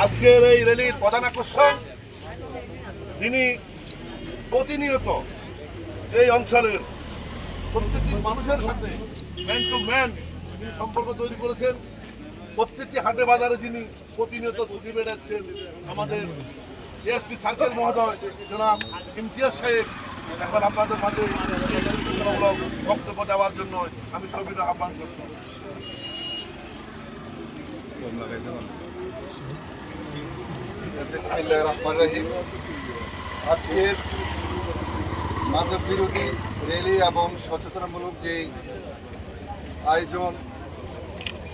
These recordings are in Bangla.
আজকের এই র্যালির প্রধান আকর্ষণ, যিনি প্রতিনিয়ত এই অঞ্চলের প্রত্যেকটি মানুষের সাথে ম্যান টু ম্যান যিনি সম্পর্ক তৈরি করেছেন, প্রত্যেকটি হাটে বাজারে যিনি প্রতিনিয়ত ছুটি বেড়াচ্ছেন, আমাদের এসপি সার্কেল মহোদয় জনাব ইমতিয়াজ সাহেব এখন আপনাদের মাঝে বক্তব্য দেওয়ার জন্য আমি সবিনয় আহ্বান করছি। বিসমিল্লাহির রহমানির রহিম। আজকের মাদক বিরোধী র্যালি এবং সচেতনমূলক যে আয়োজন,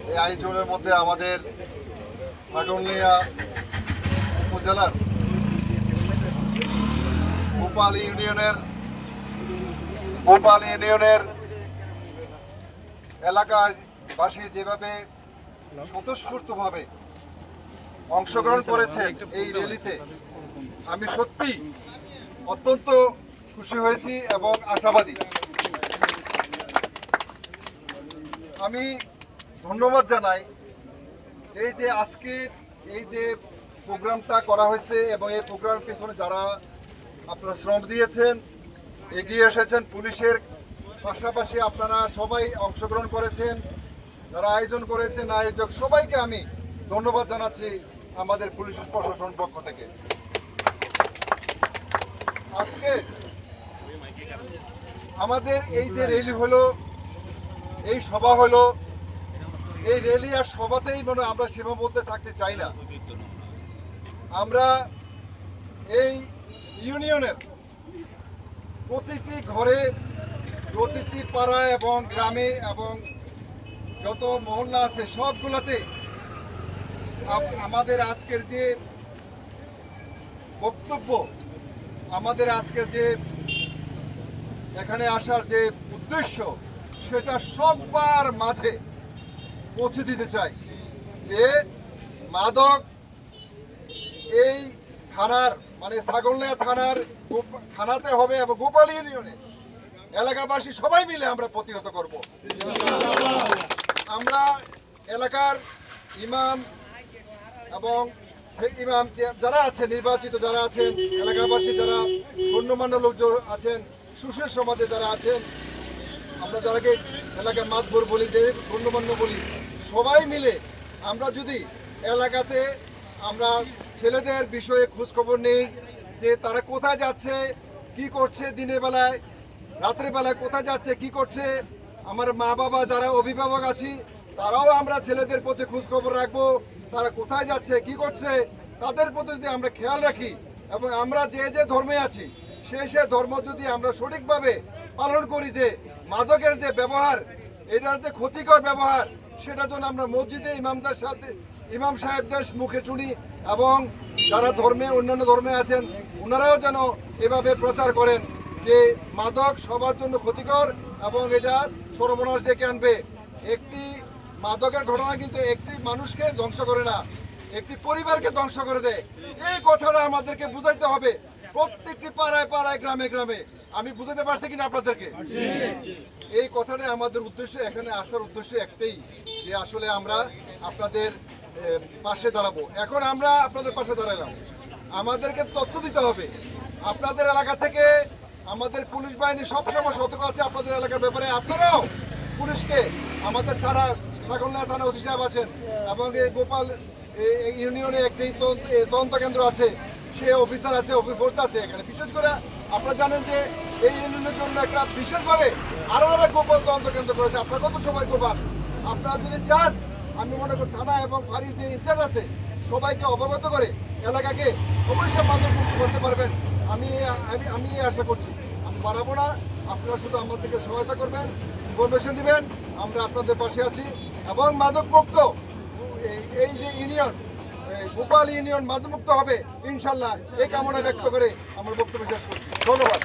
এই আয়োজনের মধ্যে আমাদের ছাগলনাইয়া উপজেলার গোপাল ইউনিয়নের এলাকাবাসী যেভাবে স্বতঃস্ফূর্তভাবে অংশগ্রহণ করেছেন এই র্যালিতে, আমি সত্যি অত্যন্ত খুশি হয়েছি এবং আশাবাদী। আমি ধন্যবাদ জানাই এই যে আজকের এই যে প্রোগ্রামটা করা হয়েছে এবং এই প্রোগ্রামের পিছনে যারা আপনারা শ্রম দিয়েছেন, এগিয়ে এসেছেন, পুলিশের পাশাপাশি আপনারা সবাই অংশগ্রহণ করেছেন, যারা আয়োজন করেছেন, আয়োজক সবাইকে আমি ধন্যবাদ জানাচ্ছি আমাদের পুলিশ প্রশাসন পক্ষ থেকে। আজকে আমাদের এই যে র্যালি হলো, এই সভা হলো, এই র্যালি আর সভাতেই মনে আমরা সীমাবদ্ধ থাকতে চাই না। আমরা এই ইউনিয়নের প্রতিটি ঘরে, প্রতিটি পাড়ায় এবং গ্রামে এবং যত মহল্লা আছে সবগুলোতে আমাদের আজকের যে বক্তব্য, আমাদের আজকের যে এখানে আসার যে উদ্দেশ্য, সেটা সবার মাঝে পৌঁছে দিতে চাই যে মাদক এই থানার মানে ছাগলনাইয়া থানাতে হবে এবং গোপাল ইউনিয়নে এলাকাবাসী সবাই মিলে আমরা প্রতিহত করব। আমরা এলাকার ইমাম এবং ইমাম যারা আছেন, নির্বাচিত যারা আছেন, এলাকাবাসী যারা গণ্যমান্য লোকজন আছেন, সুশীল সমাজে যারা আছেন, আমরা যারাকে এলাকায় মাতবর বলি, যে গণ্যমান্য বলি, সবাই মিলে আমরা যদি এলাকাতে আমরা ছেলেদের বিষয়ে খোঁজখবর নেই যে তারা কোথায় যাচ্ছে, কি করছে, দিনের বেলায় রাত্রে বেলায় কোথায় যাচ্ছে, কি করছে, আমার মা বাবা যারা অভিভাবক আছি তারাও আমরা ছেলেদের প্রতি খোঁজখবর রাখবো, তারা কোথায় যাচ্ছে, কি করছে, তাদের প্রতি যদি আমরা খেয়াল রাখি এবং আমরা যে ধর্মে আছি সে ধর্ম যদি আমরা সঠিকভাবে পালন করি, যে মাদকের যে ব্যবহার, এটার যে ক্ষতিকর ব্যবহার, সেটা যেন আমরা মসজিদে ইমাম সাহেবদের মুখে শুনি এবং যারা অন্যান্য ধর্মে আছেন ওনারাও যেন এভাবে প্রচার করেন যে মাদক সবার জন্য ক্ষতিকর এবং এটা সর্বনাশ ডেকে আনবে। একটি মাদকের ঘটনা কিন্তু একটি মানুষকে ধ্বংস করে না, একটি পরিবারকে ধ্বংস করে দেয়। এই কথাটা আমাদেরকে বুঝাইতে হবে প্রত্যেকটি পাড়ায় পাড়ায়, গ্রামে গ্রামে। আমি বুঝাতে পারছি কিনা আপনাদেরকে? এই কথাটা আমাদের উদ্দেশ্য, এখানে আসার উদ্দেশ্য একটাই, যে আসলে আমরা আপনাদের পাশে দাঁড়াবো। এখন আমরা আপনাদের পাশে দাঁড়ালাম, আমাদেরকে তথ্য দিতে হবে আপনাদের এলাকা থেকে। আমাদের পুলিশ বাহিনী সবসময় সতর্ক আছে আপনাদের এলাকার ব্যাপারে। আপনারাও পুলিশকে, আমাদের থানা ছাগলনাইয়া থানা ওসি সাহেব আছেন এবং এই গোপাল ইউনিয়নে একটি তদন্ত কেন্দ্র আছে, সে অফিসার আছে, ফোর্স আছে এখানে। বিশেষ করে আপনারা জানেন যে এই ইউনিয়নের জন্য একটা বিশেষভাবে আলাদা গোপাল তদন্ত কেন্দ্র করেছে। আপনারা কত সময় গোপাল, আপনারা যদি চান, আমি মনে করি থানা এবং ফাঁড়ির যে ইনচার্জ আছে সবাইকে অবগত করে এলাকাকে অবশ্যই মাদক মুক্ত করতে পারবেন। আমি আশা করছি। আমি পারাবো না, আপনারা শুধু আমাদেরকে সহায়তা করবেন, ইনফরমেশন দিবেন, আমরা আপনাদের পাশে আছি এবং মাদক মুক্ত এই যে ইউনিয়ন, গোপাল ইউনিয়ন মাদকমুক্ত হবে ইনশাল্লাহ, এই কামনা ব্যক্ত করে আমার বক্তব্য শেষ করছি। ধন্যবাদ।